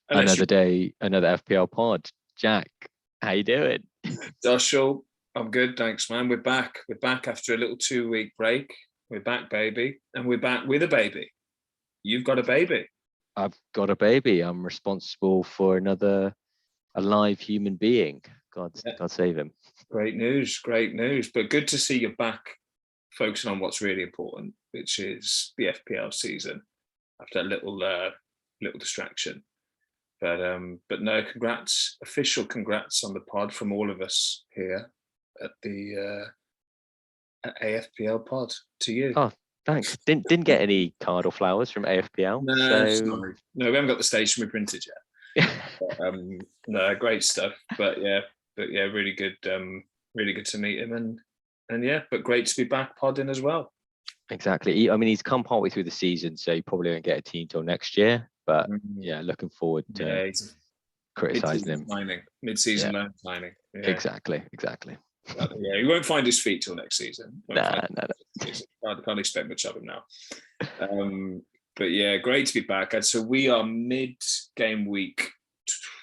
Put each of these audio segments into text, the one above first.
Another day, another FPL pod. Jack, how you doing? Joshua, I'm good, thanks, man. We're back. We're back after a little 2-week break. We're back, baby, and we're back with a baby. You've got a baby. I've got a baby. I'm responsible for another alive human being. God save him. Great news. But good to see you back, focusing on what's really important, which is the FPL season after a little distraction. But no, official congrats on the pod from all of us here at the at AFPL pod to you. Oh, thanks. Didn't get any card or flowers from AFPL. No, sorry. No, we haven't got the stationery printed yet. No, great stuff. But yeah, really good to meet him, and yeah, but great to be back podding as well. Exactly. I mean, he's come partway through the season, so he probably won't get a team till next year. But yeah, looking forward to criticising him. Mid-season loan signing. Yeah. Exactly. Yeah, he won't find his feet till next season. No. I can't expect much of him now. But yeah, great to be back. And so we are mid-game week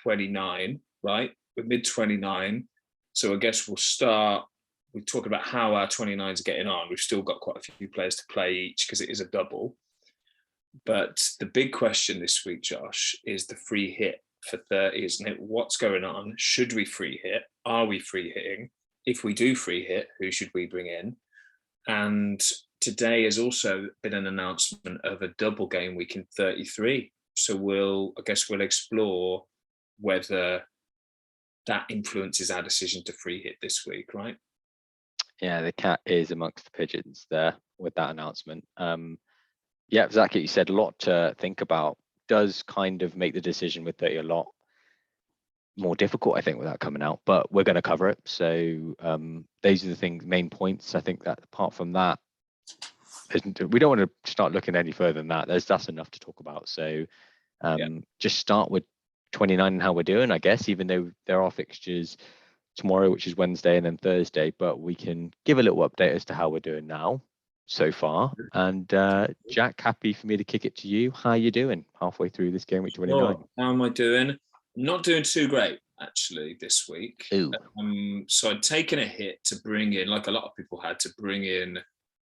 29, right? We're mid-29. So I guess we'll start. We're talking about how our 29s are getting on. We've still got quite a few players to play each because it is a double. But the big question this week, Josh, is the free hit for 30, isn't it? What's going on? Should we free hit? Are we free hitting? If we do free hit, who should we bring in? And today has also been an announcement of a double game week in 33. So we'll explore whether that influences our decision to free hit this week, right? Yeah, the cat is amongst the pigeons there with that announcement. Yeah, exactly. You said a lot to think about. Does kind of make the decision with 30 a lot more difficult, I think, without coming out. But we're going to cover it. So those are the main points. I think that apart from that, we don't want to start looking any further than that. That's enough to talk about. So just start with 29 and how we're doing, I guess, even though there are fixtures tomorrow, which is Wednesday, and then Thursday. But we can give a little update as to how we're doing now so far. And Jack, happy for me to kick it to you. How are you doing halfway through this game week 29? How am I doing? I'm not doing too great actually this week. So I'd taken a hit to bring in, like a lot of people had, to bring in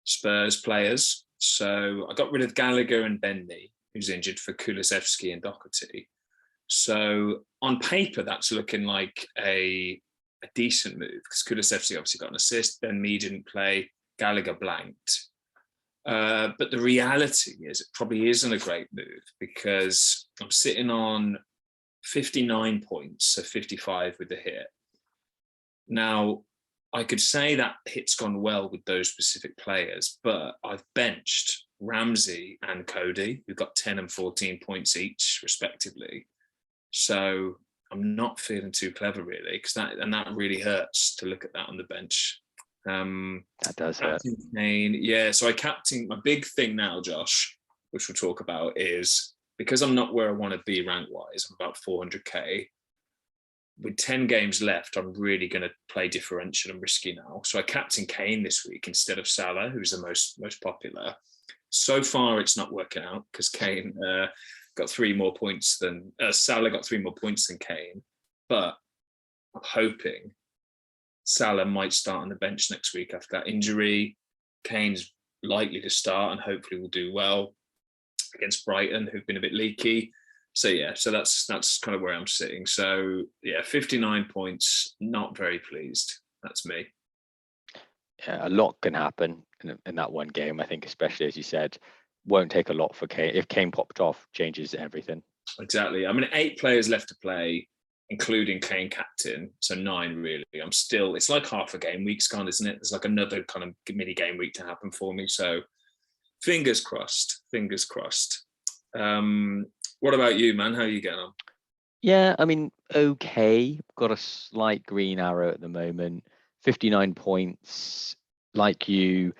Spurs players. So I got rid of Gallagher and Burnley, who's injured, for Kulusevski and Doherty. So on paper, that's looking like a decent move because Kulusevski obviously got an assist. Burnley didn't play. Gallagher blanked. But the reality is it probably isn't a great move because I'm sitting on 59 points, so 55 with the hit. Now, I could say that hit's gone well with those specific players, but I've benched Ramsey and Cody, who got 10 and 14 points each, respectively. So I'm not feeling too clever, really, because that really hurts to look at that on the bench. That does hurt. Kane, yeah, so my big thing now, Josh, which we'll talk about, is because I'm not where I want to be rank-wise, I'm about 400k. With 10 games left, I'm really going to play differential and risky now. So I captained Kane this week instead of Salah, who's the most popular. So far, it's not working out because Kane got 3 more points than Salah got 3 more points than Kane. But I'm hoping Salah might start on the bench next week after that injury. Kane's likely to start and hopefully will do well against Brighton, who've been a bit leaky. So yeah, so that's kind of where I'm sitting. So yeah, 59 points, not very pleased. That's me. Yeah, a lot can happen in that one game, I think, especially as you said. Won't take a lot for Kane. If Kane popped off, changes everything. Exactly. I mean, 8 players left to play, including Kane captain, so 9 really. It's like half a game week's gone, isn't it? There's like another kind of mini game week to happen for me. So fingers crossed. What about you, man? How are you getting on? Yeah, I mean, okay. Got a slight green arrow at the moment. 59 points. Like you,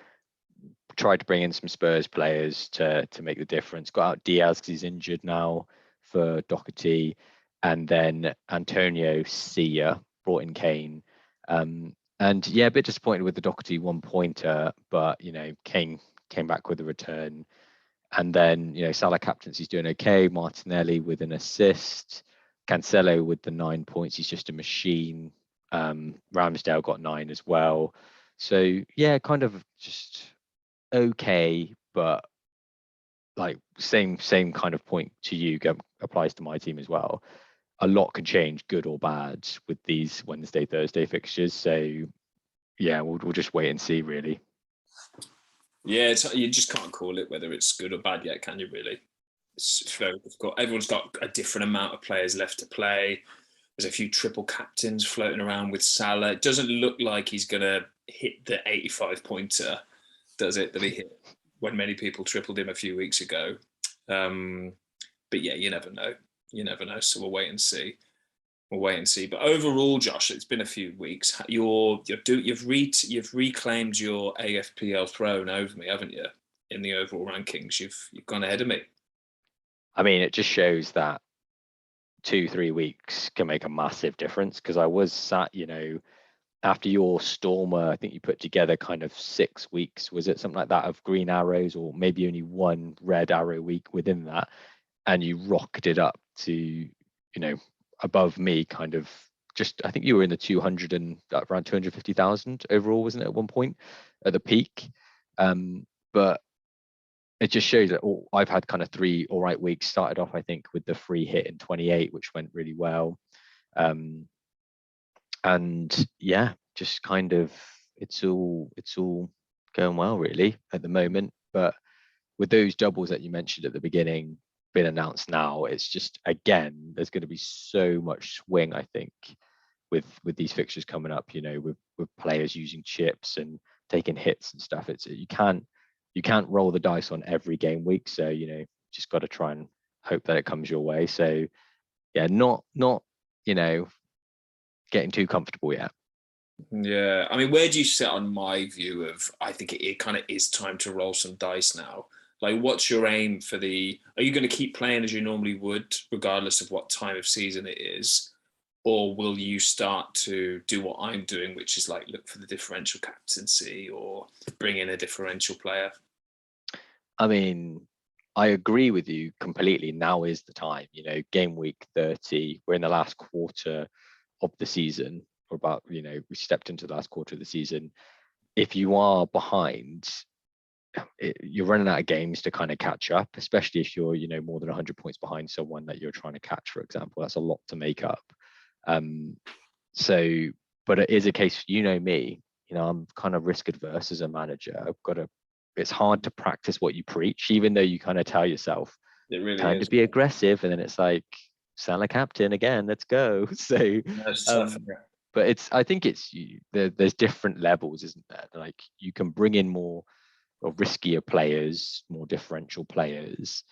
tried to bring in some Spurs players to make the difference. Got out Diaz because he's injured now for Doherty. And then Antonio, Sia, brought in Kane. And yeah, a bit disappointed with the Doherty 1-pointer, but, Kane came back with a return. And then, Salah captaincy's doing okay. Martinelli with an assist. Cancelo with the 9 points, he's just a machine. Ramsdale got 9 as well. So yeah, kind of just okay, but like same kind of point to you applies to my team as well. A lot can change, good or bad, with these Wednesday, Thursday fixtures. So yeah, we'll just wait and see, really. Yeah, you just can't call it whether it's good or bad yet, can you? Really, it's very difficult. Everyone's got a different amount of players left to play. There's a few triple captains floating around with Salah. It doesn't look like he's gonna hit the 85 pointer, does it? That he hit when many people tripled him a few weeks ago. But yeah, you never know. You never know. So we'll wait and see. But overall, Josh, it's been a few weeks. You've reclaimed your AFPL throne over me, haven't you? In the overall rankings, you've gone ahead of me. I mean, it just shows that 2-3 weeks can make a massive difference, because I was sat, after your Stormer, I think you put together kind of 6 weeks, was it something like that, of green arrows, or maybe only one red arrow week within that, and you rocked it up to, above me, kind of just, I think you were in the 200 and around 250,000 overall, wasn't it, at one point at the peak? But it just shows that I've had kind of 3 all right weeks. Started off, I think, with the free hit in 28, which went really well. And yeah, just kind of it's all going well really at the moment. But with those doubles that you mentioned at the beginning been announced now, it's just, again, there's going to be so much swing, I think, with these fixtures coming up, with players using chips and taking hits and stuff. It's you can't roll the dice on every game week, so just got to try and hope that it comes your way. So yeah, not getting too comfortable yet. Yeah, I mean, where do you sit on my view of, I think it kind of is time to roll some dice now? Like, what's your aim for are you going to keep playing as you normally would, regardless of what time of season it is? Or will you start to do what I'm doing, which is like look for the differential captaincy or bring in a differential player? I mean, I agree with you completely. Now is the time, game week 30, we're in the last quarter of the season, or about, we stepped into the last quarter of the season. If you are behind, you're running out of games to kind of catch up, especially if you're, more than 100 points behind someone that you're trying to catch, for example. That's a lot to make up. So, but it is a case, me, I'm kind of risk adverse as a manager. It's hard to practice what you preach, even though you kind of tell yourself, it really time is. to be aggressive. And then it's like, Salah captain again, let's go. So, tough. But I think there's different levels, isn't there? Like, you can bring in more or riskier players, more differential players.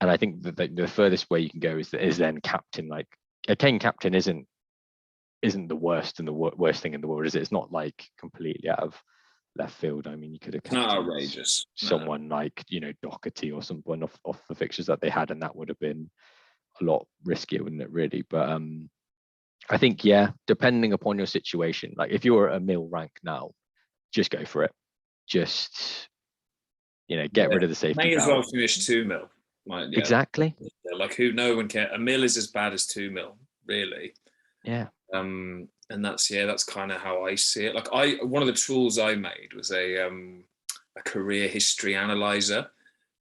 And I think that the furthest way you can go is then captain. Like, a Kane captain isn't the worst and the worst thing in the world, is it? It's not like completely out of left field. I mean, you could have captained outrageous. someone like Doherty or someone off the fixtures that they had, and that would have been a lot riskier, wouldn't it, really? But I think, yeah, depending upon your situation, like if you're at a mil rank now, just go for it. Just get rid of the safety. May as well finish 2 mil. Exactly. Like, no one cares. A mil is as bad as 2 mil, really. Yeah. And that's kind of how I see it. Like, one of the tools I made was a career history analyzer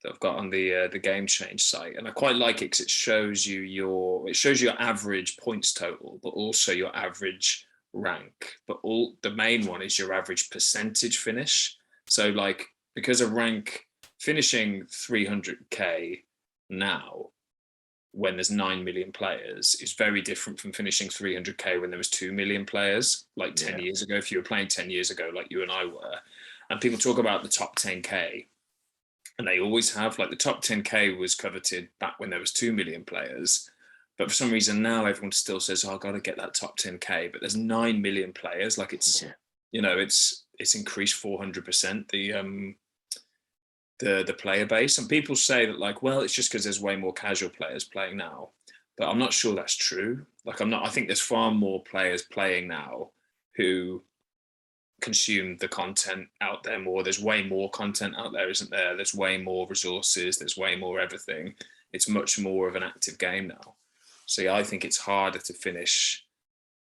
that I've got on the Game Change site, and I quite like it because it shows you your average points total, but also your average rank. But the main one is your average percentage finish. So, like, because a rank finishing 300k now, when there's 9 million players, is very different from finishing 300k when there was 2 million players, like 10 years ago. If you were playing 10 years ago, like you and I were, and people talk about the top 10k, and they always have, like, the top 10k was coveted back when there was 2 million players, but for some reason now everyone still says, oh, I got to get that top 10k, but there's 9 million players. Like, it's it's increased 400% the player base. And people say that, like, well, it's just because there's way more casual players playing now, but I'm not sure that's true. Like, I think there's far more players playing now who consume the content out there more. There's way more content out there, isn't there? There's way more resources, there's way more everything. It's much more of an active game now. So I think it's harder to finish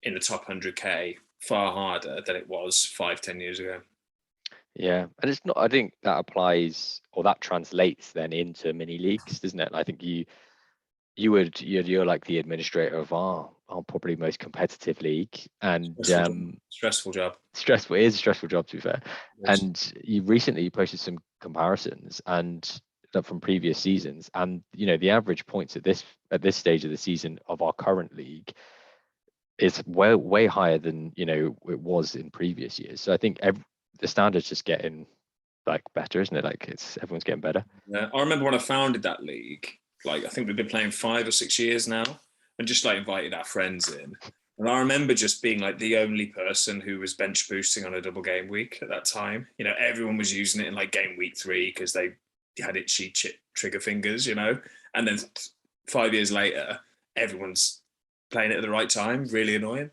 in the top 100k, far harder than it was 5-10 years ago. Yeah, and it's not. I think that applies, or that translates then into mini leagues, doesn't it? I think you're like the administrator of our probably most competitive league, and stressful job. Stressful. It is a stressful job, to be fair. Yes. And you recently posted some comparisons and from previous seasons, and the average points at this stage of the season of our current league is way higher than it was in previous years. So I think the standard's just getting like better, isn't it? Like everyone's getting better. Yeah, I remember when I founded that league. Like I think we've been playing 5 or 6 years now, and just like invited our friends in. And I remember just being like the only person who was bench boosting on a double game week at that time. Everyone was using it in like game week 3 because they had itchy trigger fingers, and then 5 years later, everyone's playing it at the right time. Really annoying.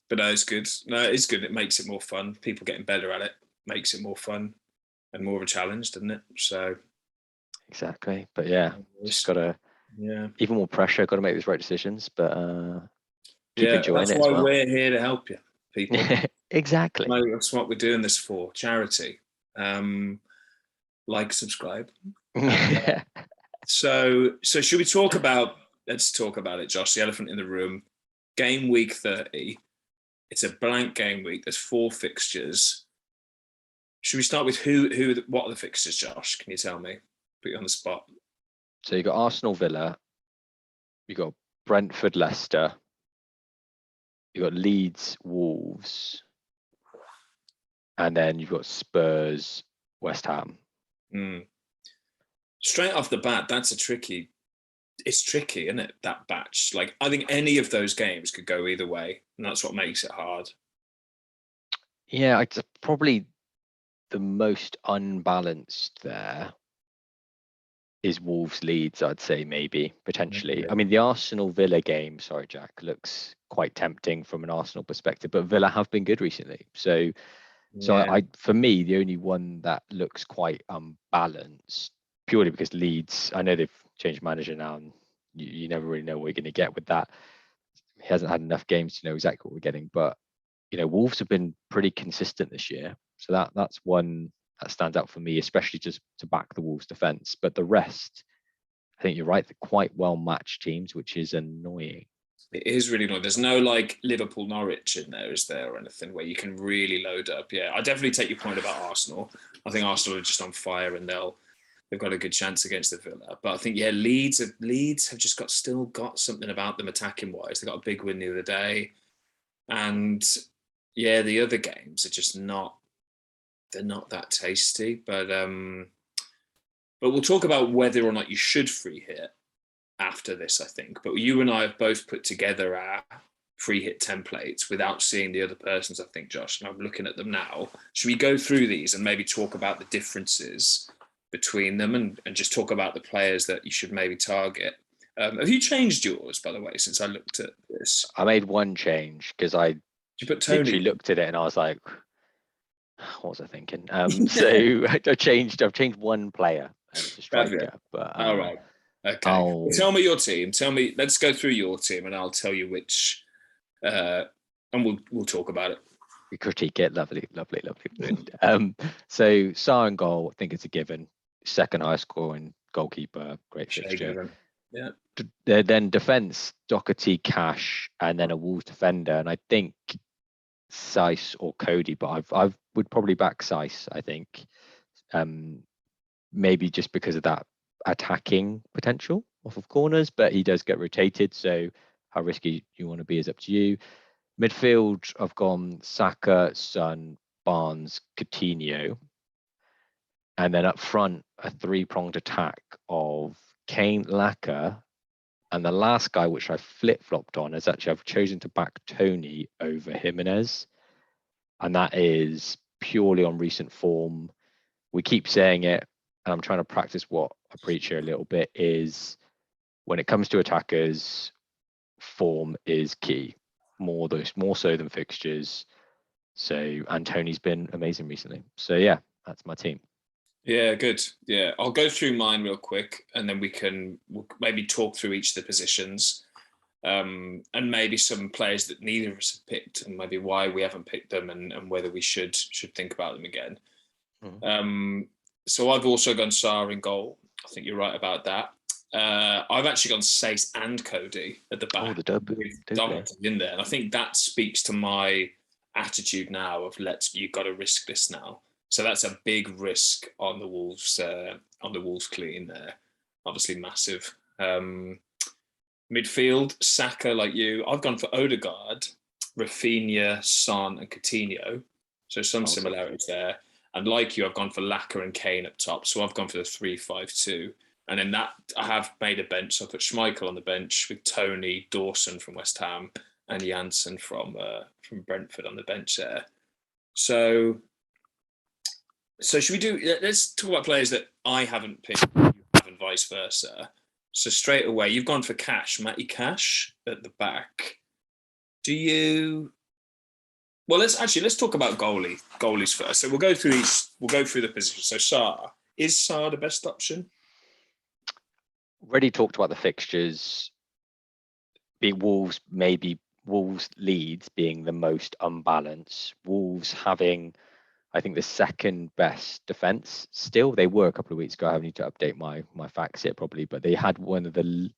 But no, it's good. No, it's good. It makes it more fun. People getting better at it makes it more fun and more of a challenge, doesn't it? So exactly. But yeah, just gotta even more pressure. Got to make those right decisions, but keep enjoying that's it why as well. we're here to help you, people. Exactly. That's what we're doing this for, charity. Like, subscribe. So should we talk about? Let's talk about it, Josh. The elephant in the room. Game week 30. It's a blank game week. There's 4 fixtures. Should we start with what are the fixtures, Josh? Can you tell me? Put you on the spot. So you got Arsenal Villa, you got Brentford Leicester, you got Leeds Wolves, and then you've got Spurs West Ham. Straight off the bat, it's tricky, isn't it? That batch. Like I think any of those games could go either way, and that's what makes it hard. Yeah, it's probably the most unbalanced there is Wolves Leeds, I'd say, maybe potentially. I mean, the Arsenal Villa game, sorry Jack, looks quite tempting from an Arsenal perspective, but Villa have been good recently. So I for me, the only one that looks quite unbalanced, purely because Leeds, I know they've changed manager now, and you never really know what you're going to get with that. He hasn't had enough games to know exactly what we're getting, but Wolves have been pretty consistent this year, so that's one that stands out for me, especially just to back the Wolves defense. But the rest, I think you're right, they're quite well matched teams, which is annoying. It is really annoying. There's no like Liverpool Norwich in there, is there, or anything where you can really load up? Yeah, I definitely take your point about Arsenal. I think Arsenal are just on fire, and they've got a good chance against the Villa. But I think Leeds have just still got something about them attacking wise. They got a big win the other day, and the other games are just not. They're not that tasty. But we'll talk about whether or not you should free hit after this, I think. But you and I have both put together our free hit templates without seeing the other person's, I think, Josh, and I'm looking at them now. Should we go through these and maybe talk about the differences between them and just talk about the players that you should maybe target? Have you changed yours, by the way, since I looked at this? I made one change because I literally looked at it and I was like, what was I thinking? So I've changed one player to striker. But all right. Okay. Tell me your team. Let's go through your team and I'll tell you which and we'll talk about it. We critique it. Lovely. So Sarr in goal, I think it's a given. Second highest scoring goalkeeper, great fixture. Yeah. Then defense, Doherty, Cash, and then a Wolves defender. And I think Seiss or Cody, but I would probably back Seiss, I think. Maybe just because of that attacking potential off of corners, but he does get rotated. So how risky you want to be is up to you. Midfield, I've gone Saka, Son, Barnes, Coutinho. And then up front, a 3-pronged attack of Kane, Laka. And the last guy, which I flip-flopped on, is actually I've chosen to back Tony over Jimenez. And that is purely on recent form. We keep saying it, and I'm trying to practice what I preach here a little bit, is when it comes to attackers, form is key. More so than fixtures. So, and Tony's been amazing recently. So yeah, that's my team. Yeah, good. Yeah, I'll go through mine real quick, and then we'll maybe talk through each of the positions, and maybe some players that neither of us have picked, and maybe why we haven't picked them, and whether we should think about them again. So I've also gone Sarr in goal. I think you're right about that. I've actually gone Sace and Cody at the back. Oh, the dub. With Doherty in there, and I think that speaks to my attitude now of you've got to risk this now. So that's a big risk on the Wolves clean there. Obviously massive. Midfield, Saka, like you. I've gone for Odegaard, Rafinha, Son, and Coutinho. So some similarities there. And like you, I've gone for Laka and Kane up top. So I've gone for the 3-5-2. And then that I have made a bench. So I put Schmeichel on the bench with Tony, Dawson from West Ham, and Janssen from Brentford on the bench there. So should we do? Let's talk about players that I haven't picked, you have, and vice versa. So straight away, you've gone for Matty Cash at the back. Do you? Well, let's talk about goalies first. So we'll go through the positions. So is Sarr the best option? Already talked about the fixtures. Be Wolves, maybe Wolves Leeds being the most unbalanced. Wolves having, I think, the second best defense still. They were a couple of weeks ago. I need to update my facts here probably, but they had one of the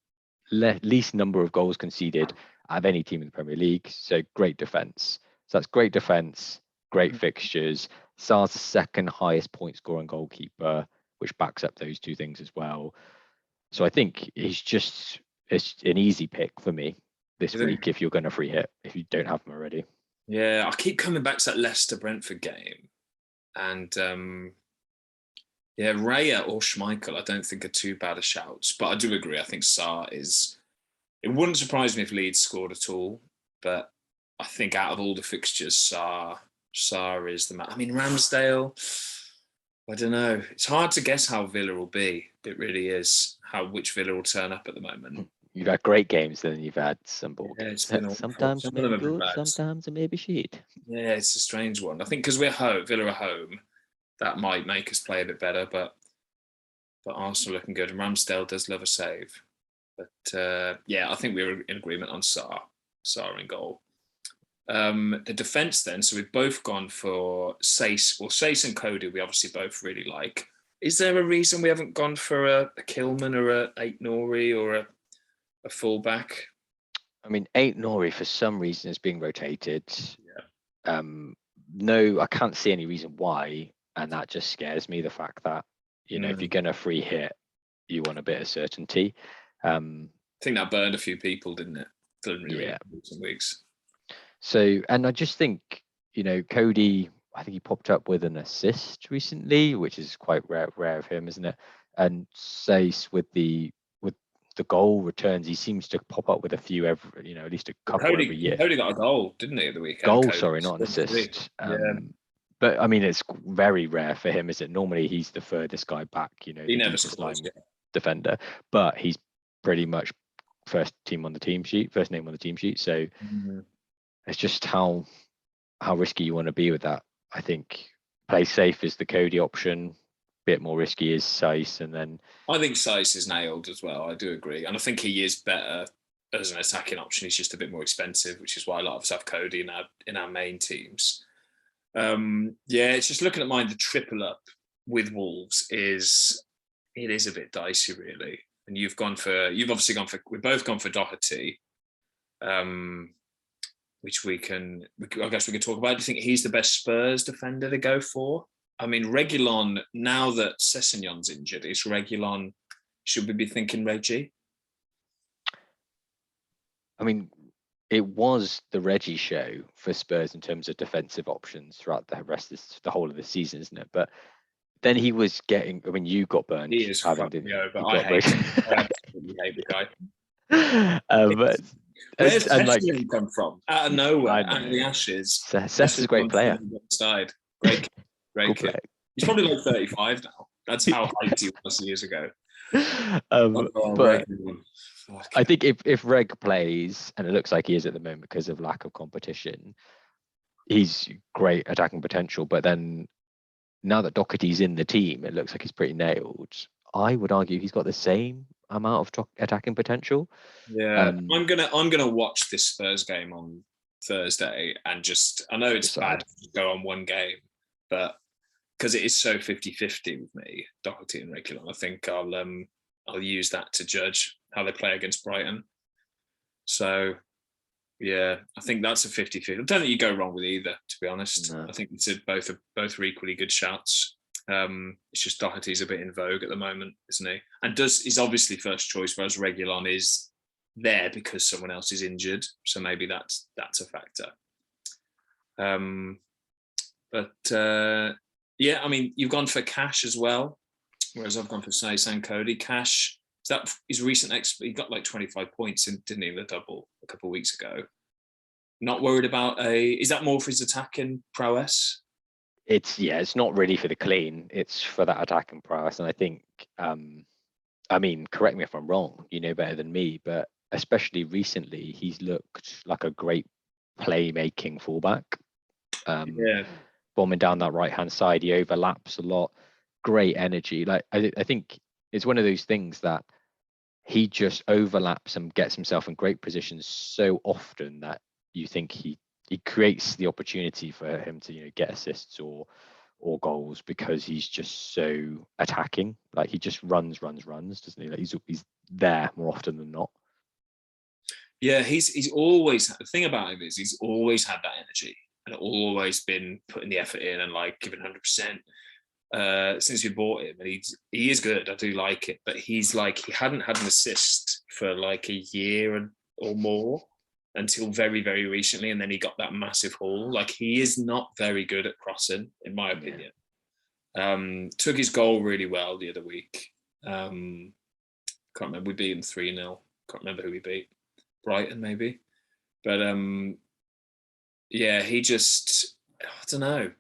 least number of goals conceded out of any team in the Premier League. So great defense. So that's great defense, great fixtures. Sarr's the second highest point scoring goalkeeper, which backs up those two things as well. So I think it's an easy pick for me this week if you're going to free hit, if you don't have them already. Yeah, I keep coming back to that Leicester-Brentford game. And Raya or Schmeichel, I don't think are too bad a shouts. But I do agree. I think Sarr is... It wouldn't surprise me if Leeds scored at all. But I think out of all the fixtures, Sarr is the man. I mean, Ramsdale... I don't know. It's hard to guess how Villa will be. It really is. Which Villa will turn up at the moment. You've had great games, then you've had some ball games. Sometimes it may be good, sometimes it may be shit. Yeah, it's a strange one. I think because Villa are home, that might make us play a bit better. But Arsenal looking good, and Ramsdale does love a save. But I think we were in agreement on Sarr in goal. The defence then, so we've both gone for Sace. Well, Sace and Cody we obviously both really like. Is there a reason we haven't gone for a Kilman or a Ait-Nouri or a fullback? I mean, Ait-Nouri for some reason is being rotated. Yeah. No, I can't see any reason why, and that just scares me. The fact that if you're gonna free hit, you want a bit of certainty. I think that burned a few people, didn't it? Yeah. Some weeks. So, and I just think, Cody, I think he popped up with an assist recently, which is quite rare of him, isn't it? And Sace with the goal returns, he seems to pop up with a few at least a couple every year. Cody got a goal, didn't he, at the weekend? Goal, sorry, not an assist. But I mean, it's very rare for him, is it? Normally he's the furthest guy back, he never scores, defender, but he's pretty much first name on the team sheet. So it's just how risky you want to be with that. I think play safe is the Cody option. Bit more risky is Sace, and then I think Sace is nailed as well. I do agree, and I think he is better as an attacking option. He's just a bit more expensive, which is why a lot of us have Cody in our main teams. It's just looking at mine. The triple up with Wolves is a bit dicey, really. And you've obviously gone for. We've both gone for Doherty. Which I guess we could talk about. Do you think he's the best Spurs defender to go for? I mean, Reguilon, now that Sessegnon's injured, is Reguilon, should we be thinking Reggie? I mean, it was the Reggie show for Spurs in terms of defensive options throughout the whole of the season, isn't it? But then he was getting, I mean, you got burned. He is fucking but I absolutely hate the guy. Where's Sessignon come from? Out of nowhere, out of the ashes. Sess is a great player. Great kid. He's probably like 35 now. That's how hyped he was years ago. But I think if Reg plays, and it looks like he is at the moment because of lack of competition, he's great attacking potential. But then now that Doherty's in the team, it looks like he's pretty nailed. I would argue he's got the same amount of attacking potential. Yeah, I'm gonna watch this Spurs game on Thursday, and I know it's bad to go on one game, but because it is so 50-50 with me, Doherty and Reguilon, I think I'll use that to judge how they play against Brighton. So yeah, I think that's a 50-50. I don't think you go wrong with either, to be honest. No. I think it's both are equally good shouts. It's just Doherty's a bit in vogue at the moment, isn't he? And he's obviously first choice, whereas Reguilon is there because someone else is injured. So maybe that's a factor. Yeah, I mean, you've gone for Cash as well, whereas I've gone for San Cody. Cash, is that his recent he got like 25 points in, didn't he, the double a couple of weeks ago? Not worried about is that more for his attacking prowess? It's not really for the clean, it's for that attacking prowess. And I think, I mean, correct me if I'm wrong, you know better than me, but especially recently, he's looked like a great playmaking fullback. Bombing down that right-hand side, he overlaps a lot, great energy. Like I think it's one of those things that he just overlaps and gets himself in great positions so often that you think he creates the opportunity for him to get assists or goals because he's just so attacking. Like he just runs, doesn't he? Like he's there more often than not. Yeah, he's always, the thing about him is he's always had that energy and always been putting the effort in and like giving 100% since we bought him. And he is good. I do like it, but he's like, he hadn't had an assist for like a year or more until very, very recently. And then he got that massive haul. Like he is not very good at crossing, in my opinion. Took his goal really well the other week. Can't remember. We beat him 3-0. Can't remember who we beat. Brighton maybe, but yeah, he just, I don't know.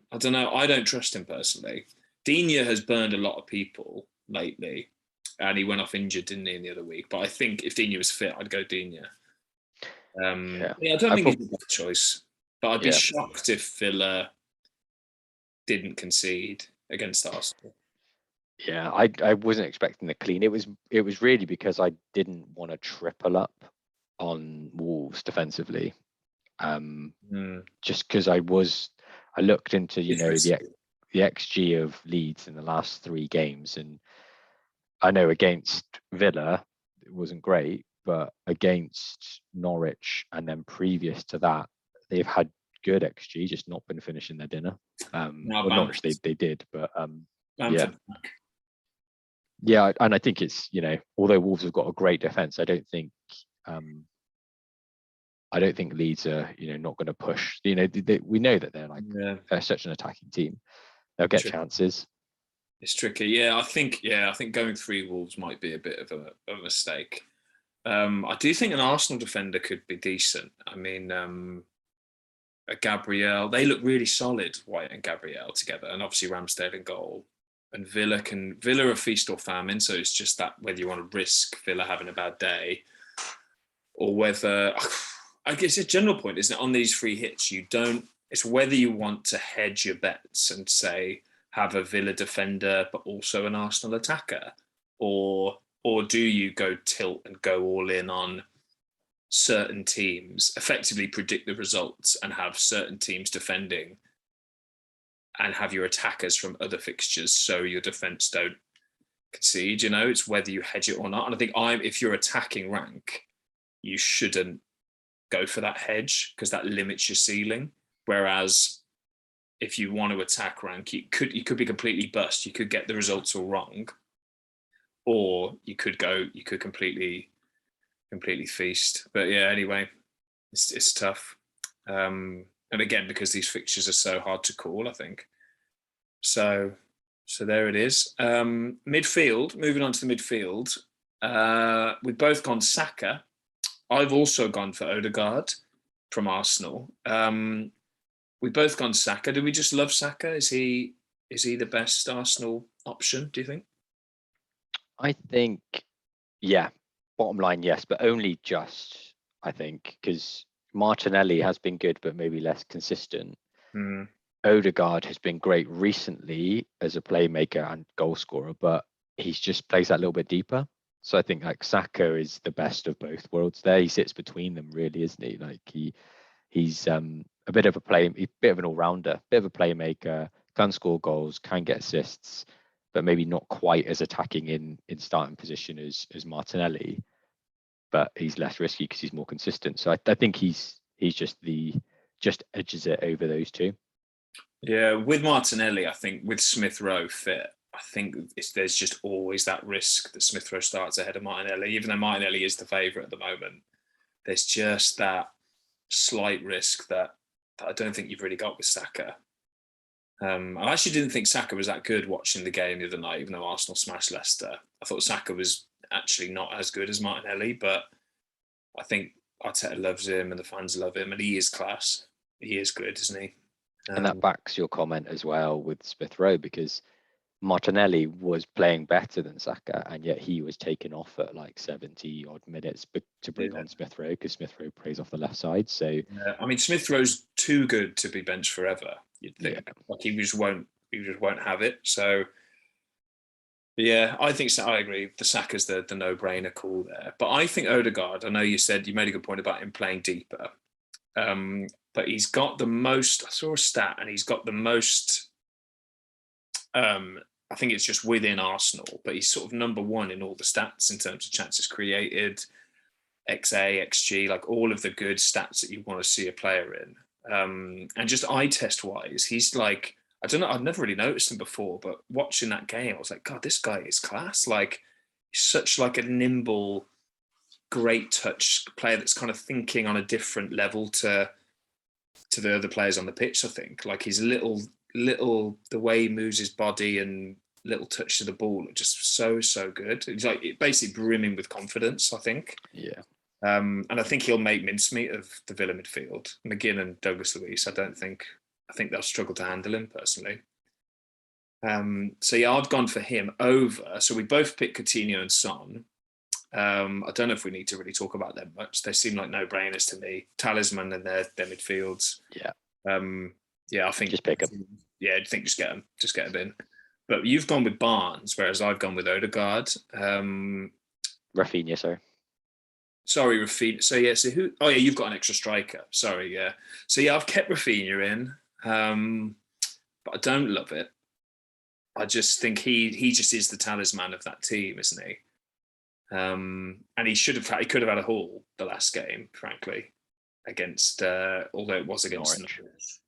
I don't trust him personally. Digne has burned a lot of people lately, and he went off injured, didn't he, in the other week? But I think if Digne was fit, I'd go Digne. Yeah, I don't think he's a bad choice, but I'd be shocked if Villa didn't concede against Arsenal. Yeah, I wasn't expecting the clean. It was really because I didn't want to triple up on Wolves defensively, just because I looked into the XG of Leeds in the last 3 games, and I know against Villa it wasn't great, but against Norwich and then previous to that they've had good XG, just not been finishing their dinner. Norwich they did, but yeah, and I think it's although Wolves have got a great defense, I don't think Leeds are not going to push. We know that they're such an attacking team. They'll get chances. It's tricky. Yeah, I think going 3 Wolves might be a bit of a mistake. I do think an Arsenal defender could be decent. I mean, a Gabriel, they look really solid, White and Gabriel together, and obviously Ramsdale in goal. And Villa are feast or famine, so it's just that whether you want to risk Villa having a bad day or whether, I guess a general point, isn't it, on these free hits, it's whether you want to hedge your bets and say, have a Villa defender, but also an Arsenal attacker, or do you go tilt and go all in on certain teams, effectively predict the results and have certain teams defending and have your attackers from other fixtures so your defense don't concede. It's whether you hedge it or not. And I think if you're attacking rank, you shouldn't go for that hedge because that limits your ceiling. Whereas if you want to attack rank, you could be completely bust. You could get the results all wrong, or you could completely feast. But yeah, anyway, it's tough. And again, because these fixtures are so hard to call, I think. So there it is. Midfield, moving on to the midfield. We've both gone Saka. I've also gone for Odegaard from Arsenal. We've both gone Saka. Do we just love Saka? Is he the best Arsenal option, do you think? I think, yeah. Bottom line, yes, but only just, I think, because Martinelli has been good, but maybe less consistent. Odegaard has been great recently as a playmaker and goal scorer, but he's just plays that little bit deeper. So I think like Saka is the best of both worlds there. He sits between them really, isn't he? Like he's a bit of a bit of an all-rounder, bit of a playmaker, can score goals, can get assists, but maybe not quite as attacking in starting position as Martinelli. But he's less risky because he's more consistent. So I think he's just edges it over those two. Yeah, with Martinelli, I think with Smith Rowe fit, I think there's just always that risk that Smith Rowe starts ahead of Martinelli, even though Martinelli is the favourite at the moment. There's just that slight risk that I don't think you've really got with Saka. I actually didn't think Saka was that good watching the game the other night, even though Arsenal smashed Leicester. I thought Saka was actually not as good as Martinelli, but I think Arteta loves him and the fans love him, and he is class. He is good, isn't he? And that backs your comment as well with Smith Rowe, because Martinelli was playing better than Saka, and yet he was taken off at like 70 odd minutes to bring on Smith Rowe, because Smith Rowe plays off the left side. So yeah, I mean, Smith Rowe's too good to be benched forever. You'd think like he just won't have it. So yeah, I think so. I agree. The Saka's the no-brainer call there. But I think Odegaard, I know you made a good point about him playing deeper. But he's got the most, I saw a stat, and he's got the most, I think it's just within Arsenal, but he's sort of number one in all the stats in terms of chances created, XA, XG, like all of the good stats that you want to see a player in. And just eye test wise, he's like, I don't know, I've never really noticed him before, but watching that game, I was like, God, this guy is class. Like, he's such like a nimble, great touch player that's kind of thinking on a different level to the other players on the pitch. I think like his little the way he moves his body and little touch to the ball are just so good. He's like basically brimming with confidence, I think. Yeah. And I think he'll make mincemeat of the Villa midfield. McGinn and Douglas Luiz, I think they'll struggle to handle him personally. So yeah, I've gone for him over. So we both picked Coutinho and Son. I don't know if we need to really talk about them much. They seem like no-brainers to me. Talisman and their midfields. Yeah. Yeah, I think just pick them. Yeah, I think just get them in. But you've gone with Barnes, whereas I've gone with Odegaard. Rafinha, sorry, Rafinha. So yeah, who? Oh yeah, you've got an extra striker. Sorry, yeah. So yeah, I've kept Rafinha in, but I don't love it. I just think he just is the talisman of that team, isn't he? And he could have had a haul the last game, frankly, against although it was against Norwich.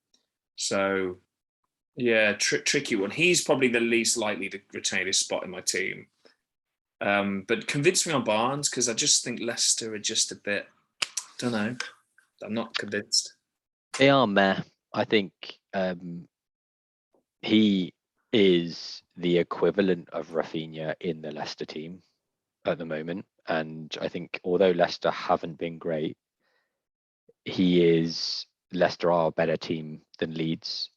So yeah, tricky one. He's probably the least likely to retain his spot in my team. But convince me on Barnes, because I just think Leicester are just a bit, I don't know. I'm not convinced. They are meh. I think he is the equivalent of Rafinha in the Leicester team at the moment. And I think although Leicester haven't been great, Leicester are a better team than Leeds.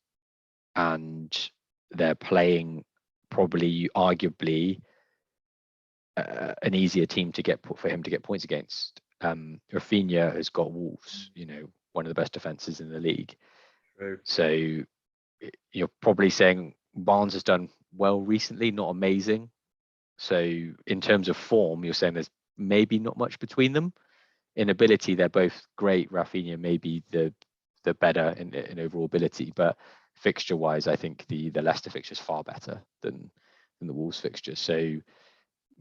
And they're playing probably arguably an easier team for him to get points against. Rafinha has got Wolves, one of the best defenses in the league. True. So you're probably saying Barnes has done well recently, not amazing. So in terms of form, you're saying there's maybe not much between them. In ability, they're both great. Rafinha may be the better in overall ability, but fixture-wise, I think the Leicester fixture is far better than the Wolves fixture. So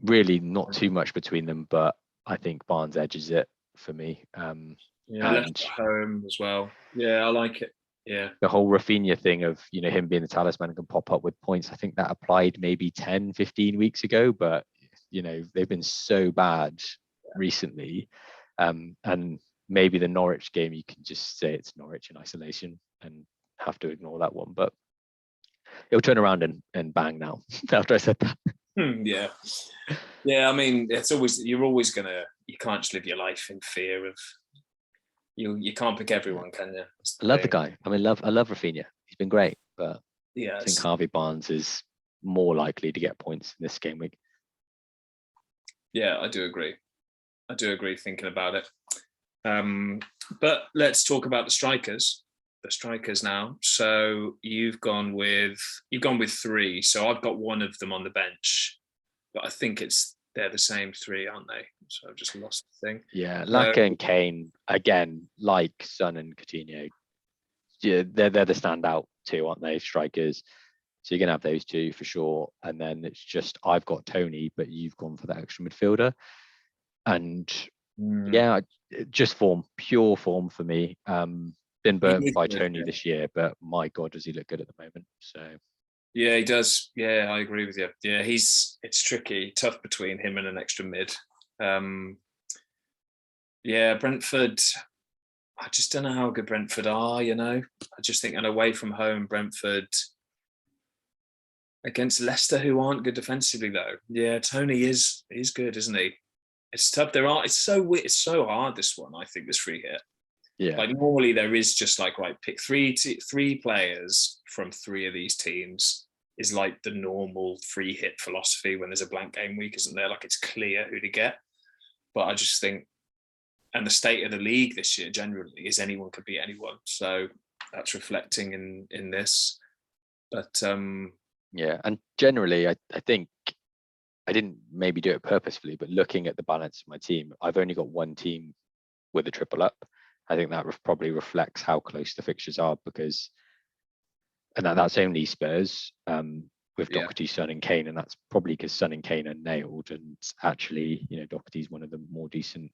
really not too much between them, but I think Barnes edges it for me. Leicester home as well. Yeah, I like it. Yeah. The whole Rafinha thing of, him being the talisman and can pop up with points, I think that applied maybe 10, 15 weeks ago, but, they've been so bad recently. And maybe the Norwich game, you can just say it's Norwich in isolation and have to ignore that one, but it'll turn around and bang now after I said that. Yeah. Yeah, I mean, you can't just live your life in fear of, you can't pick everyone, can you? I love the guy. I love Rafinha. He's been great, but yeah, I think Harvey Barnes is more likely to get points in this game week. Yeah, I do agree thinking about it. But let's talk about the strikers. the strikers now. So you've gone with 3. So I've got one of them on the bench, but I think they're the same 3, aren't they? So I've just lost the thing. Yeah, Laka and Kane again, like Son and Coutinho. Yeah, they're the standout 2, aren't they? Strikers. So you're gonna have those 2 for sure. And then it's just I've got Tony, but you've gone for that extra midfielder. And yeah, just pure form for me. Been burnt by Tony this year, but my God, does he look good at the moment? So yeah, he does. Yeah, I agree with you. Yeah, it's tricky, tough between him and an extra mid. Yeah, Brentford. I just don't know how good Brentford are. I just think, and away from home, Brentford against Leicester, who aren't good defensively, though. Yeah, Tony is good, isn't he? It's tough. It's so hard, this one. I think this free hit. yeah, Like normally there is just like, right, pick three players from 3 of these teams is like the normal free hit philosophy when there's a blank game week, isn't there? Like it's clear who to get. But I just think, and the state of the league this year generally is anyone could beat anyone. So that's reflecting in this. But yeah, and generally, I think I didn't maybe do it purposefully, but looking at the balance of my team, I've only got one team with a triple up. I think that probably reflects how close the fixtures are, because, and that's only Spurs with Doherty, Son and Kane, and that's probably because Son and Kane are nailed, and actually, Doherty's one of the more decent.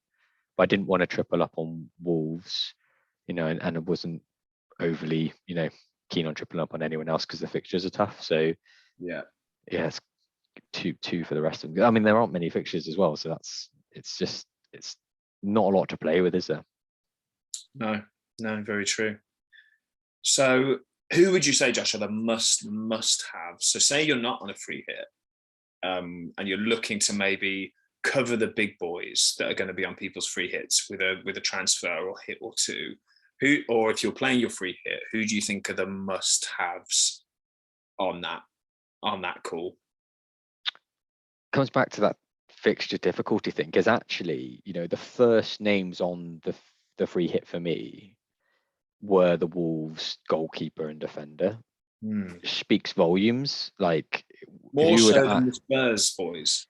But I didn't want to triple up on Wolves, and I wasn't overly, keen on tripling up on anyone else because the fixtures are tough. So yeah, it's two for the rest of them. I mean, there aren't many fixtures as well, so it's not a lot to play with, is there? No, very true. So who would you say, Josh, are the must have? So say you're not on a free hit, and you're looking to maybe cover the big boys that are going to be on people's free hits with a transfer or hit or 2. Or if you're playing your free hit, who do you think are the must haves on that call? Comes back to that fixture difficulty thing, because actually, the first names on the free hit for me were the Wolves goalkeeper and defender. Speaks volumes. Like more so than the Spurs boys.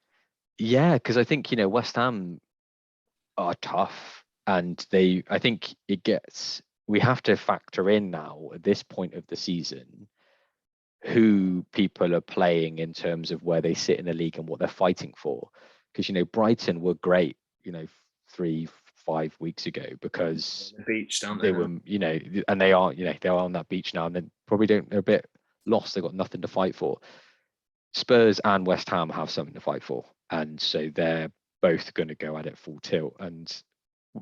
Yeah, because I think West Ham are tough, and I think we have to factor in now at this point of the season who people are playing in terms of where they sit in the league and what they're fighting for. Because Brighton were great 3-5 weeks ago because the beach, don't they were and they are they're on that beach now, and then probably they're a bit lost. They've got nothing to fight for. Spurs and West Ham have something to fight for, and so they're both going to go at it full tilt. And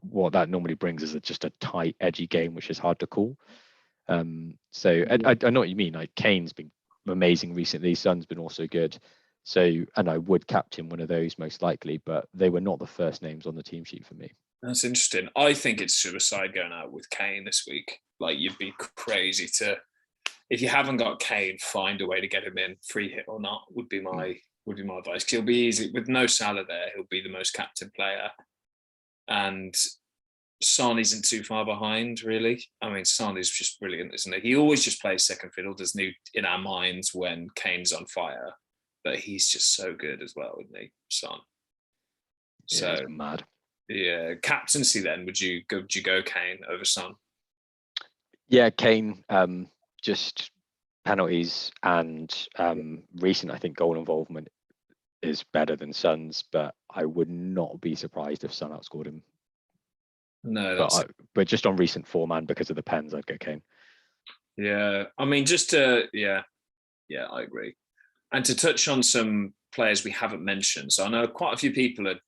what that normally brings is just a tight, edgy game, which is hard to call. So I know what you mean. Like Kane's been amazing recently. Son's been also good. So, and I would captain one of those most likely, but they were not the first names on the team sheet for me. That's interesting. I think it's suicide going out with Kane this week. Like you'd be crazy to, if you haven't got Kane, find a way to get him in, free hit or not, would be my advice. Because he'll be easy with no Salah there. He'll be the most captain player, and Son isn't too far behind, really. I mean, Son is just brilliant, isn't he? He always just plays second fiddle, doesn't he, in our minds when Kane's on fire. But he's just so good as well, isn't he, Son? So yeah, mad. Yeah, captaincy then. Would you go Kane over Son? Yeah, Kane. Just penalties and recent, I think, goal involvement is better than Son's, but I would not be surprised if Son outscored him. No, but just on recent form and because of the pens, I'd go Kane. Yeah, I mean, just to I agree. And to touch on some players we haven't mentioned, so I know quite a few people are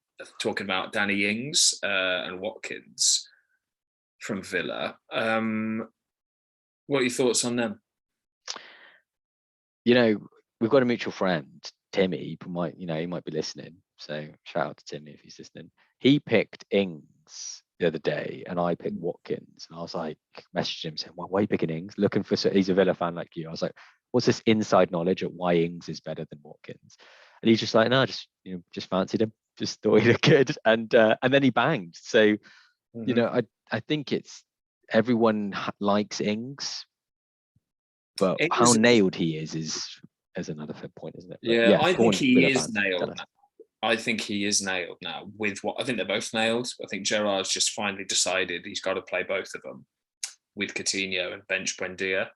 talking about Danny Ings and Watkins from Villa. What are your thoughts on them? We've got a mutual friend, Timmy. He might be listening. So shout out to Timmy if he's listening. He picked Ings the other day, and I picked Watkins. And I was like, messaged him saying, "Why are you picking Ings? Looking for he's a Villa fan like you." I was like, "What's this inside knowledge of why Ings is better than Watkins?" And he's just like, "No, just fancied him. Just thought he looked good." And then he banged. So I think it's everyone likes Ings, but how nailed he is another point, isn't it? But yeah, I think on, he is nailed. I think he is nailed now with what I think they're both nailed. I think Gerrard's just finally decided he's got to play both of them with Coutinho and bench Buendia.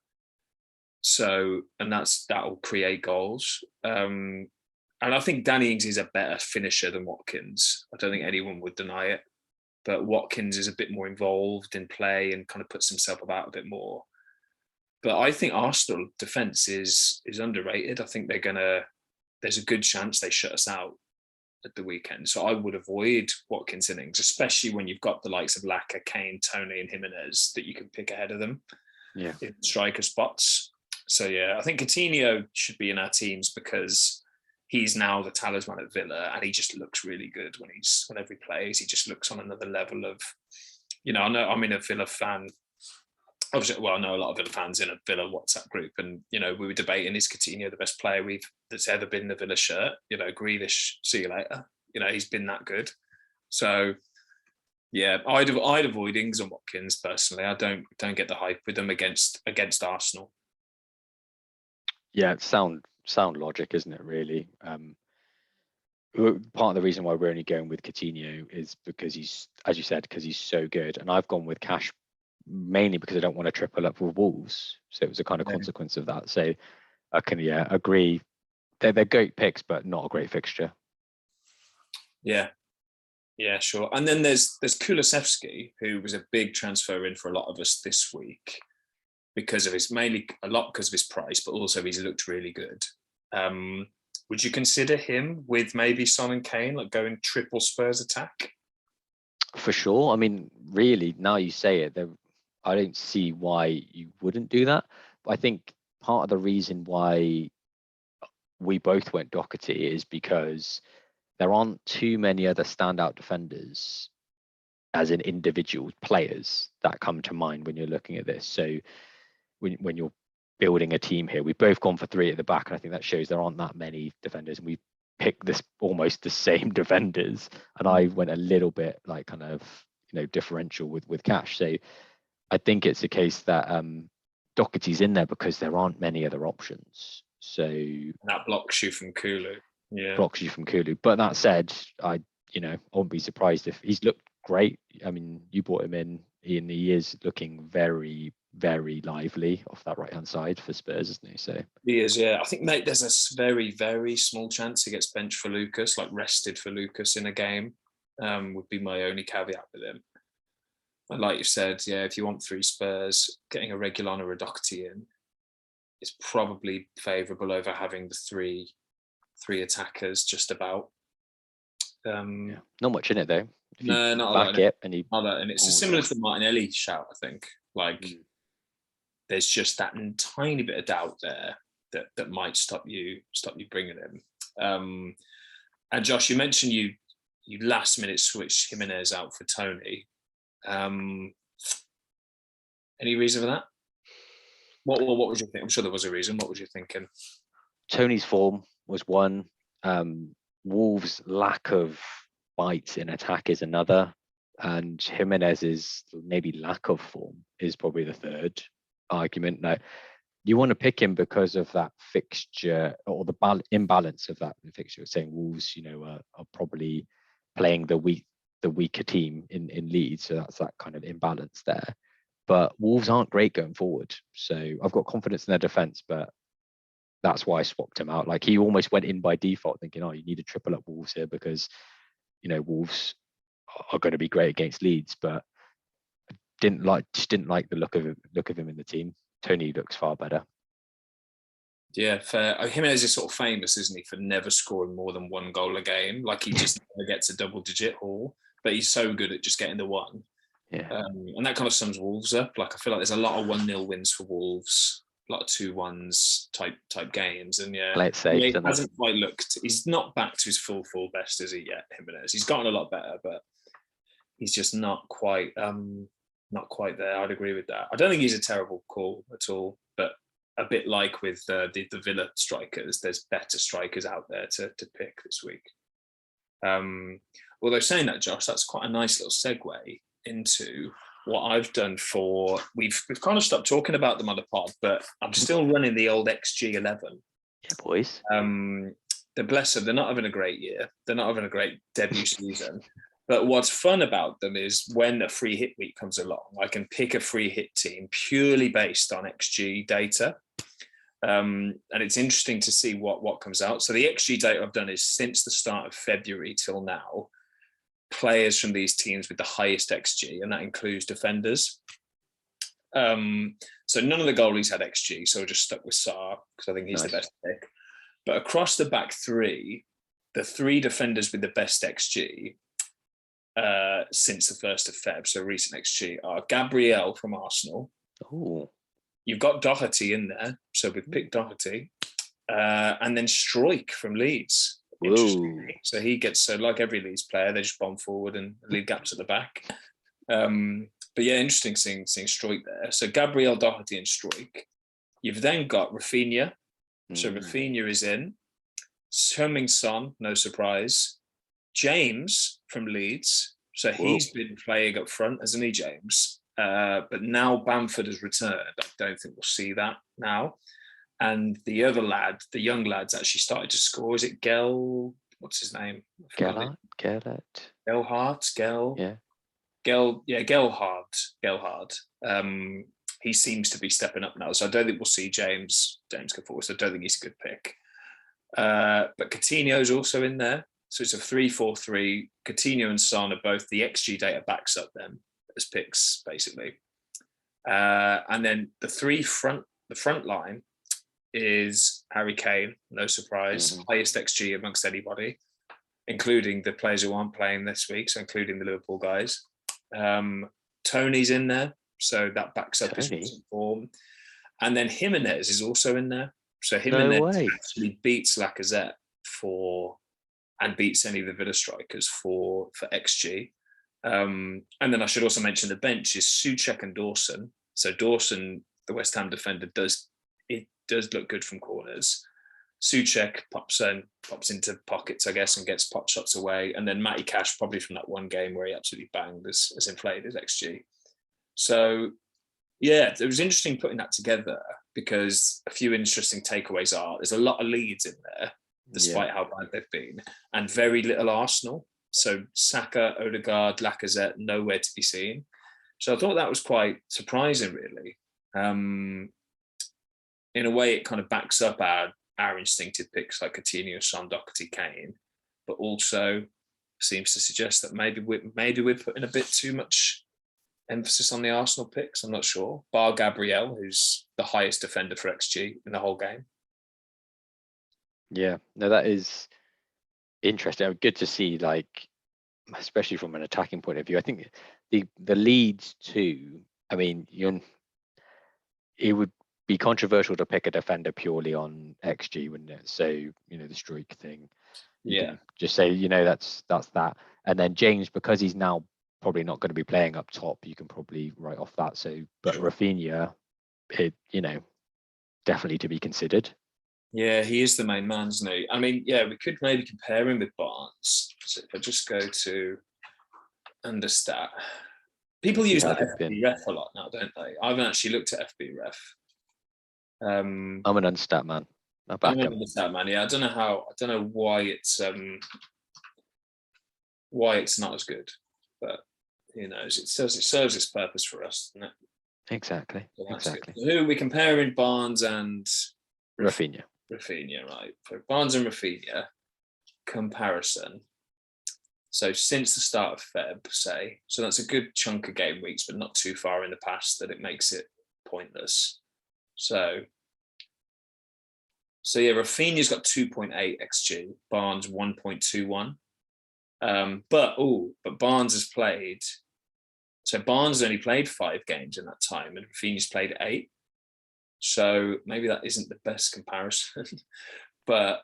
So, and that'll create goals. And I think Danny Ings is a better finisher than Watkins. I don't think anyone would deny it. But Watkins is a bit more involved in play and kind of puts himself about a bit more. But I think Arsenal defence is underrated. I think there's a good chance they shut us out at the weekend. So I would avoid Watkins innings, especially when you've got the likes of Laka, Kane, Tony and Jimenez that you can pick ahead of them in striker spots. So yeah, I think Coutinho should be in our teams because he's now the talisman at Villa and he just looks really good whenever he plays. He just looks on another level of, I know I'm in a Villa fan. Obviously, well, I know a lot of Villa fans in a Villa WhatsApp group, and we were debating, is Coutinho the best player that's ever been in the Villa shirt? Grealish, see you later. He's been that good. So yeah, I'd avoid Ings and Watkins personally. I don't get the hype with them against Arsenal. Yeah, sound logic, isn't it? Really. Part of the reason why we're only going with Coutinho is because he's, as you said, because he's so good, and I've gone with Cash mainly because I don't want to triple up with Wolves. So it was a kind of consequence of that. So I can agree. They're great picks, but not a great fixture. Yeah, sure. And then there's Kulusevski, who was a big transfer in for a lot of us this week because of mainly a lot because of his price, but also he's looked really good. Would you consider him with maybe Son and Kane, like going triple Spurs attack? For sure. I mean, really, now you say it, I don't see why you wouldn't do that. But I think part of the reason why we both went Doherty is because there aren't too many other standout defenders as in individual players that come to mind when you're looking at this. So when you're building a team here, we've both gone for 3 at the back, and I think that shows there aren't that many defenders, and we picked this almost the same defenders, and I went a little bit like kind of differential with Cash. So I think it's a case that Doherty's in there because there aren't many other options. So that blocks you from Kulu. Yeah, blocks you from Kulu. But that said, I won't be surprised if he's looked great. I mean, you brought him in, and he is looking very, very lively off that right hand side for Spurs, isn't he? So he is. Yeah, I think, mate, there's a very, very small chance he gets benched for Lucas, like rested for Lucas in a game. Would be my only caveat with him. And like you said, yeah, if you want 3 Spurs, getting a Reguilon or a Doherty in is probably favourable over having the three attackers just about. Not much in it though. No, not a lot. And it's similar to the Martinelli shout, I think. Like there's just that tiny bit of doubt there that might stop you bringing him. And Josh, you mentioned you last minute switched Jimenez out for Tony. Any reason for that? What was you thinking? I'm sure there was a reason. What was you thinking? Tony's form was one. Wolves' lack of bites in attack is another, and Jimenez's maybe lack of form is probably the third argument. Now, you want to pick him because of that fixture or the imbalance of that fixture. Saying Wolves, are probably playing the weaker team in Leeds, so that's that kind of imbalance there. But Wolves aren't great going forward, so I've got confidence in their defence, but that's why I swapped him out. Like he almost went in by default, thinking, "Oh, you need to triple up Wolves here because Wolves are going to be great against Leeds." But didn't like the look of him in the team. Tony looks far better. Yeah, fair. Jimenez is sort of famous, isn't he, for never scoring more than 1 goal a game. Like he just never gets a double-digit haul, but he's so good at just getting the one. Yeah, and that kind of sums Wolves up. Like I feel like there's a lot of 1-0 wins for Wolves, a lot of 2-1s type games, and he hasn't quite looked. He's not back to his full best, is he yet? Jimenez. He's gotten a lot better, but he's just not quite there. I'd agree with that. I don't think he's a terrible call at all, but a bit like with the Villa strikers, there's better strikers out there to pick this week. Although saying that, Josh, that's quite a nice little segue into what I've done for we've kind of stopped talking about them on the pod, but I'm still running the old XG11. Yeah, boys. Bless them, they're not having a great year. They're not having a great debut season. But what's fun about them is when a free hit week comes along, I can pick a free hit team purely based on XG data. And it's interesting to see what comes out. So the XG data I've done is since the start of February till now, players from these teams with the highest XG, and that includes defenders. So none of the goalies had XG, so we're just stuck with Sarr because I think he's the best pick. But across the back three, the three defenders with the best XG since the 1st of Feb, so recent XG, are Gabriel from Arsenal. Ooh. You've got Doherty in there, so we've picked Doherty. And then Struijk from Leeds. Interestingly. So he gets, so like every Leeds player, they just bomb forward and leave gaps at the back. But yeah, interesting seeing Struijk there. So Gabriel, Doherty and Struijk. You've then got Rafinha. So Rafinha is in. Heung-min Son, no surprise. James from Leeds. So he's been playing up front, hasn't he, James? But now Bamford has returned. I don't think we'll see that now. And the other lad, the young lad's actually started to score. Is it what's his name? Gerhardt. Gelhardt. He seems to be stepping up now. So I don't think we'll see James go forward. So I don't think he's a good pick. But Coutinho's also in there. So it's a 3-4-3. Coutinho and Son are both, the XG data backs up them as picks, basically. And then the front line is Harry Kane, no surprise, highest XG amongst anybody, including the players who aren't playing this week, so including the Liverpool guys. Tony's in there, so that backs up his form. And then Jimenez is also in there. So Jimenez actually beats Lacazette and beats any of the Villa strikers for XG. And then I should also mention the bench is Souček and Dawson. So Dawson, the West Ham defender, does look good from corners. Souček pops into pockets, I guess, and gets pot shots away. And then Matty Cash, probably from that one game where he absolutely banged, has inflated his XG. So yeah, it was interesting putting that together because a few interesting takeaways are there's a lot of Leeds in there, despite how bad they've been, and very little Arsenal. So Saka, Odegaard, Lacazette, nowhere to be seen. So I thought that was quite surprising, really. In a way, it kind of backs up our instinctive picks like Coutinho, Son, Doherty, Kane, but also seems to suggest that maybe we're putting a bit too much emphasis on the Arsenal picks. I'm not sure. Bar Gabriel, who's the highest defender for XG in the whole game. Yeah, no, that is interesting. Good to see, like, especially from an attacking point of view. I think the Leeds too. I mean, it would be controversial to pick a defender purely on XG, wouldn't it? So the Struijk thing. You can just say that's that. And then James, because he's now probably not going to be playing up top, you can probably write off that. So, but Rafinha, definitely to be considered. Yeah, he is the main man, isn't he? I mean, yeah, we could maybe compare him with Barnes. So if I just go to Understat, people use that FB Ref a lot now, don't they? I haven't actually looked at FB Ref. I'm an Unstat man. I'm an Unstat man. Yeah, I don't know why it's not as good, but who knows? It serves its purpose for us, doesn't it? Exactly. So exactly. Who are we comparing? Barnes and Rafinha. Rafinha, right? For Barnes and Rafinha comparison. So since the start of Feb, say, so that's a good chunk of game weeks, but not too far in the past that it makes it pointless. So yeah, Rafinha's got 2.8 XG, Barnes 1.21. But Barnes has played. So Barnes has only played 5 games in that time, and Rafinha's played 8. So maybe that isn't the best comparison. But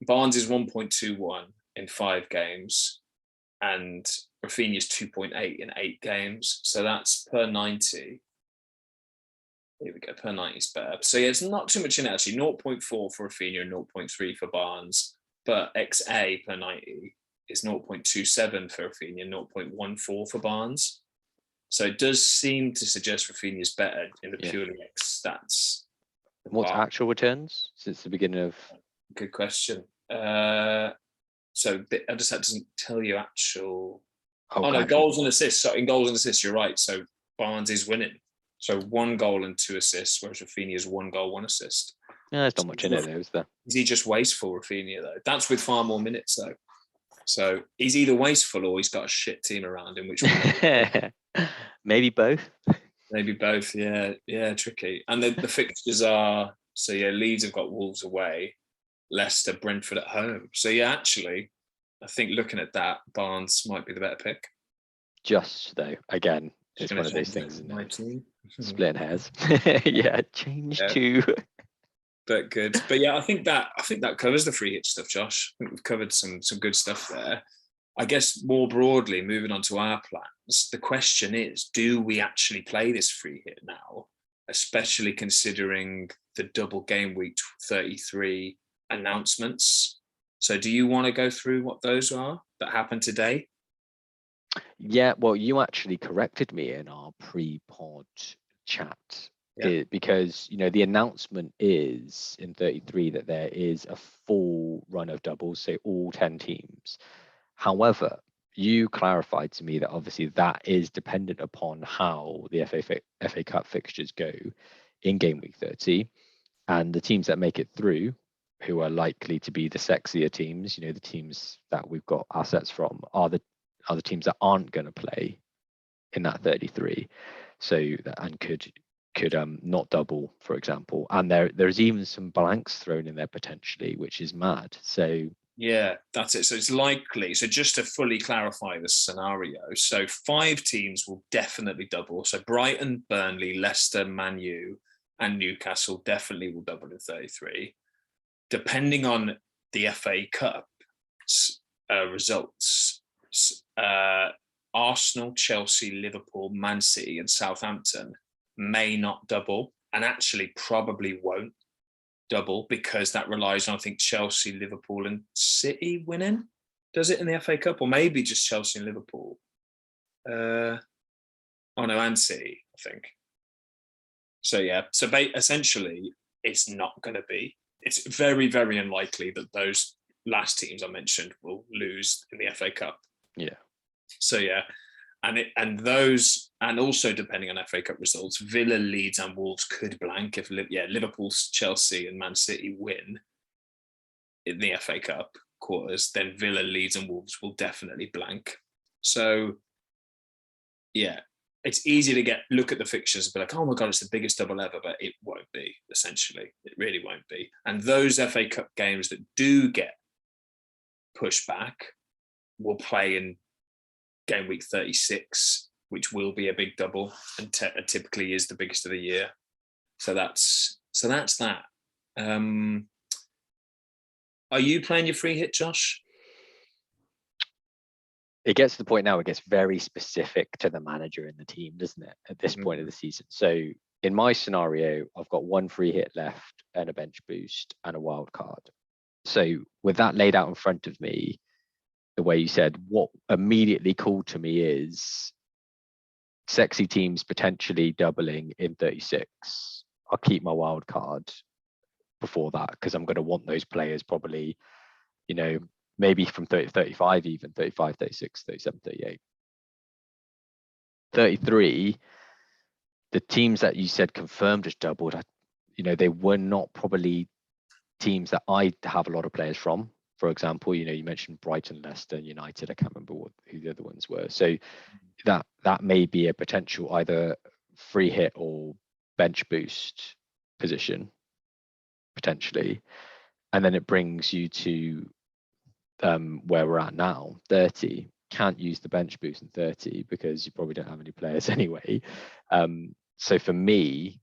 Barnes is 1.21 in 5 games, and Rafinha's 2.8 in 8 games. So that's per 90. Here we go, per 90 is better. So yeah, it's not too much in it actually. 0.4 for Rafinha and 0.3 for Barnes, but XA per 90 is 0.27 for Rafinha, 0.14 for Barnes. So it does seem to suggest Rafinha's better in the purely X stats. What's actual returns since the beginning of? Good question. So I just that doesn't tell you actual. Oh no, goals and assists. So in goals and assists, you're right. So Barnes is winning. So 1 goal and 2 assists, whereas Rafinha's 1 goal, 1 assist. Yeah, there's not much in it though, is there? Is he just wasteful, Rafinha, though? That's with far more minutes, though. So he's either wasteful or he's got a shit team around him, which maybe both. Maybe both, yeah, tricky. And the fixtures are, so yeah, Leeds have got Wolves away, Leicester, Brentford at home. So yeah, actually, I think looking at that, Barnes might be the better pick. Just though, again, it's one of those things, isn't it? Splitting hairs. Yeah, change to. But good. But yeah, I think that covers the free hit stuff, Josh. I think we've covered some good stuff there. I guess more broadly, moving on to our plans, the question is, do we actually play this free hit now, especially considering the double game week 33 announcements? So do you want to go through what those are that happened today? Yeah, well, you actually corrected me in our pre-pod chat. Because the announcement is in 33 that there is a full run of doubles, so all 10 teams. However, you clarified to me that obviously that is dependent upon how the FA Cup fixtures go in game week 30, and the teams that make it through, who are likely to be the sexier teams, the teams that we've got assets from, are the teams that aren't going to play in that 33. So and could not double, for example, and there's even some blanks thrown in there potentially, which is mad. So yeah, that's it. So it's likely. So just to fully clarify the scenario, so 5 teams will definitely double. So Brighton, Burnley, Leicester, Man U, and Newcastle definitely will double in 33. Depending on the FA Cup results, Arsenal, Chelsea, Liverpool, Man City, and Southampton may not double, and actually probably won't double, because that relies on, I think, Chelsea, Liverpool, and City winning. Does it in the FA Cup, or maybe just Chelsea and Liverpool? And City, I think. So yeah, so essentially, it's not going to be. It's very, very unlikely that those last teams I mentioned will lose in the FA Cup. Yeah. So yeah, and those, and also depending on FA Cup results, Villa, Leeds, and Wolves could blank if Liverpool, Chelsea, and Man City win in the FA Cup quarters. Then Villa, Leeds, and Wolves will definitely blank. So yeah, it's easy to look at the fixtures and be like, oh my god, it's the biggest double ever, but it won't be. Essentially, it really won't be. And those FA Cup games that do get pushed back will play in game week 36, which will be a big double, and typically is the biggest of the year. So that's that. Are you playing your free hit, Josh? It gets to the point now, it gets very specific to the manager and the team, doesn't it, at this point of the season? So in my scenario, I've got 1 free hit left and a bench boost and a wild card. So with that laid out in front of me, the way you said, what immediately called to me is sexy teams potentially doubling in 36. I'll keep my wild card before that, because I'm going to want those players probably, maybe from 30 to 35, even 35, 36, 37, 38. 33, the teams that you said confirmed as doubled, they were not probably teams that I have a lot of players from. For example, you mentioned Brighton, Leicester, United. I can't remember who the other ones were. So that may be a potential either free hit or bench boost position, potentially. And then it brings you to where we're at now, 30. Can't use the bench boost in 30 because you probably don't have any players anyway. So for me,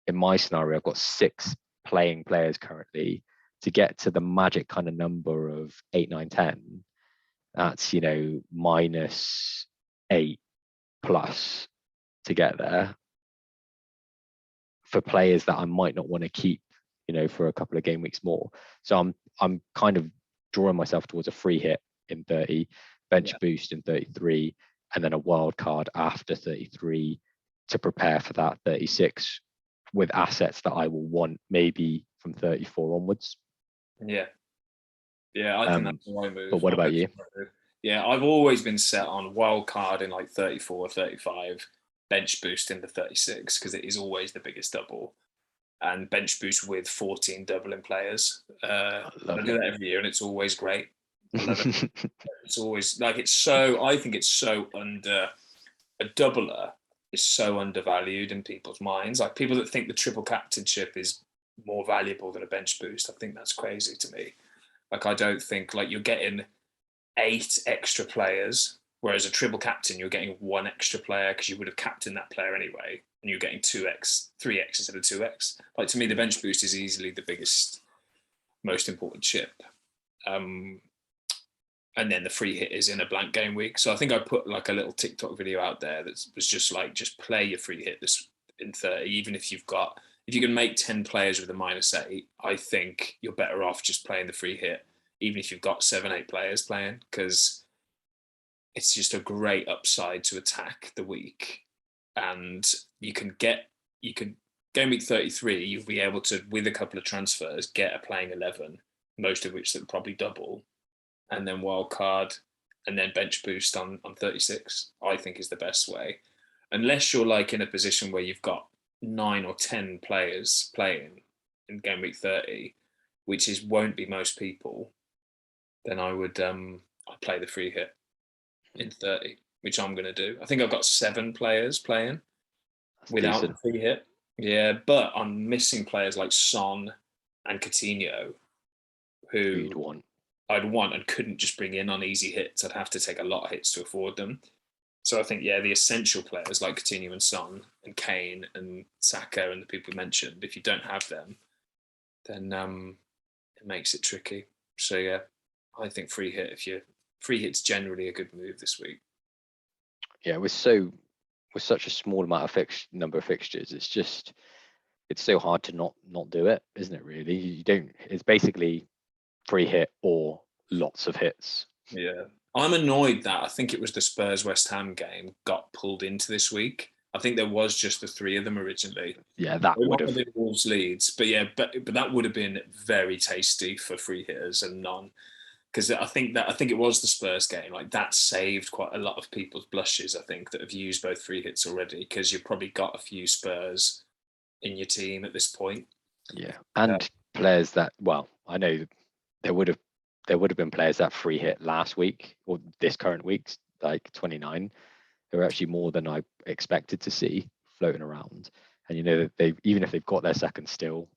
in my scenario, I've got 6 playing players currently. To get to the magic kind of number of 8, 9, 10, that's minus 8 plus to get there for players that I might not want to keep for a couple of game weeks more. So I'm kind of drawing myself towards a free hit in 30, bench boost in 33, and then a wild card after 33 to prepare for that 36 with assets that I will want maybe from 34 onwards. Yeah. Yeah, I think that's the right move. But what about you? Yeah, I've always been set on wild card in like 34, 35, bench boost into 36, because it is always the biggest double. And bench boost with 14 doubling players. I do that every year, and it's always great. I love it. It's always like, I think it's so a doubler is so undervalued in people's minds. Like, people that think the triple captainship is more valuable than a bench boost, I think that's crazy to me. Like, I don't think, like, you're getting 8 extra players, whereas a triple captain, you're getting 1 extra player because you would have captained that player anyway, and you're getting 2x, 3x instead of 2x. Like, to me, the bench boost is easily the biggest, most important chip. And then the free hit is in a blank game week. So I think I put like a little TikTok video out there that was just like, just play your free hit this in 30, even if you can make 10 players with a -8, I think you're better off just playing the free hit, even if you've got 7, 8 players playing, because it's just a great upside to attack the week. And you can game week 33, you'll be able to, with a couple of transfers, get a playing 11, most of which that probably double, and then wild card, and then bench boost on 36, I think is the best way. Unless you're like in a position where you've got 9 or 10 players playing in game week 30, which won't be most people, then I'd play the free hit in 30, which I'm going to do. I think I've got 7 players playing without the free hit. Yeah, but I'm missing players like Son and Coutinho, who I'd want and couldn't just bring in on easy hits. I'd have to take a lot of hits to afford them. So I think, yeah, the essential players like Coutinho and Son and Kane and Saka and the people we mentioned, if you don't have them, then it makes it tricky. So yeah, I think free hit's generally a good move this week. Yeah, with such a small amount of number of fixtures, it's so hard to not do it, isn't it? Really, it's basically free hit or lots of hits. Yeah, I'm annoyed that I think it was the Spurs West Ham game got pulled into this week. I think there was just the 3 of them originally. Yeah, that would have been Wolves Leeds, but yeah, but that would have been very tasty for free hitters and none. Because I think it was the Spurs game. Like, that saved quite a lot of people's blushes, I think, that have used both free hits already, because you've probably got a few Spurs in your team at this point. Yeah, and players that, well, I know there would have been players that free hit last week or this current week, like 29, who are actually more than I expected to see floating around. And you know that even if they've got their second still,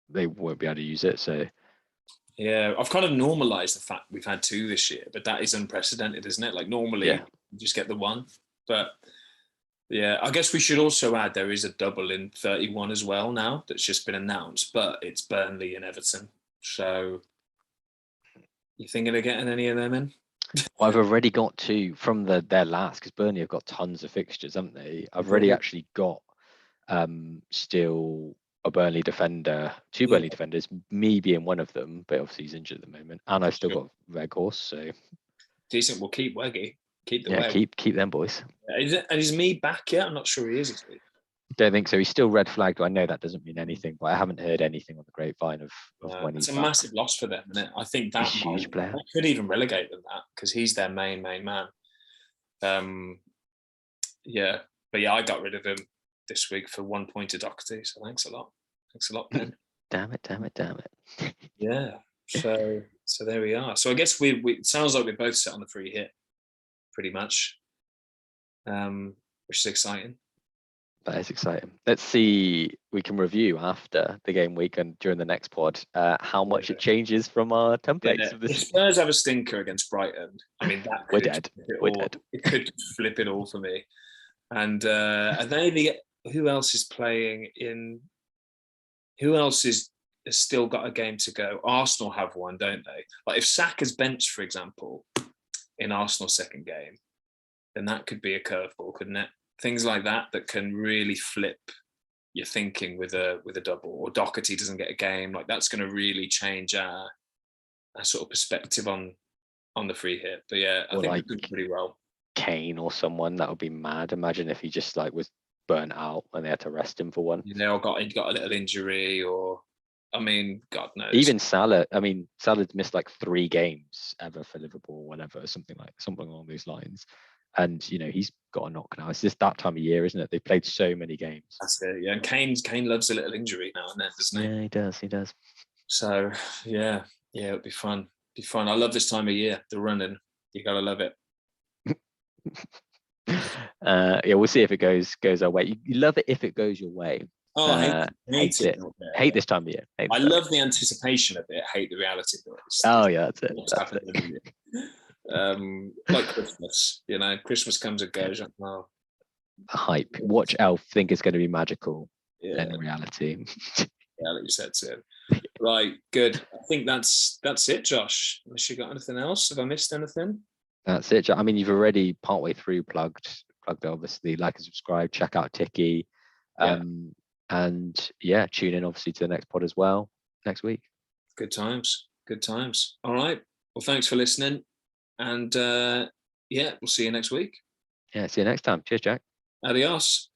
they won't be able to use it. So yeah, I've kind of normalized the fact we've had 2 this year, but that is unprecedented, isn't it? Like, normally you just get the 1. But yeah, I guess we should also add there is a double in 31 as well now that's just been announced, but it's Burnley and Everton. So you thinking of getting any of them in? Well, I've already got 2 from their last, because Burnley have got tons of fixtures, haven't they? I've already actually got still a Burnley defender, 2 Burnley defenders, me being one of them, but obviously he's injured at the moment, and I've still got Weghorst, so decent. We'll keep Weggy. Keep the Weg. Keep them boys. Is me back yet? I'm not sure he is this week. Don't think so. He's still red flagged. I know that doesn't mean anything, but I haven't heard anything on the grapevine of when he's back. It's a massive loss for them, isn't it? I think that huge player. I could even relegate them that, because he's their main man. Yeah, but yeah, I got rid of him this week for 1 point to Doherty. So thanks a lot, Ben. Damn it. Yeah. So there we are. So I guess we it sounds like we're both set on the free hit, pretty much, which is exciting. That is exciting. Let's see. We can review after the game week and during the next pod how much it changes from our templates. Yeah. If Spurs have a stinker against Brighton, I mean, that we're dead. It could flip it all for me. And who else is playing in? Who else has still got a game to go? Arsenal have one, don't they? Like, if Saka's benched, for example, in Arsenal's second game, then that could be a curveball, couldn't it? Things like that can really flip your thinking with a double. Or Doherty doesn't get a game, like, that's going to really change our sort of perspective on the free hit. But yeah, I think we did pretty well. Kane or someone, that would be mad. Imagine if he just like was burnt out and they had to rest him for one. He got a little injury, or I mean, God knows. Even Salah. I mean, Salah's missed like 3 games ever for Liverpool, or whatever, something along those lines. And he's got a knock now. It's just that time of year, isn't it? They've played so many games. That's it. Yeah, and Kane loves a little injury now and then, doesn't he? Yeah, he does. He does. So yeah, it'll be fun. I love this time of year. The running, you gotta love it. Yeah, we'll see if it goes our way. You love it if it goes your way. Oh, I hate it. Hate this time of year. I love the anticipation of it. Hate the reality of it. Oh yeah, that's it. Like Christmas, Christmas comes and goes. Oh. Hype. Watch Elf, think it's going to be magical. Yeah. In reality. Yeah, like you said, so. Right, good. I think that's it, Josh. Unless you got anything else? Have I missed anything? That's it. I mean, you've already partway through plugged obviously, like and subscribe, check out Tiki. And yeah, tune in obviously to the next pod as well next week. Good times. All right. Well, thanks for listening. And we'll see you next week. Yeah, see you next time. Cheers, Jack. Adios.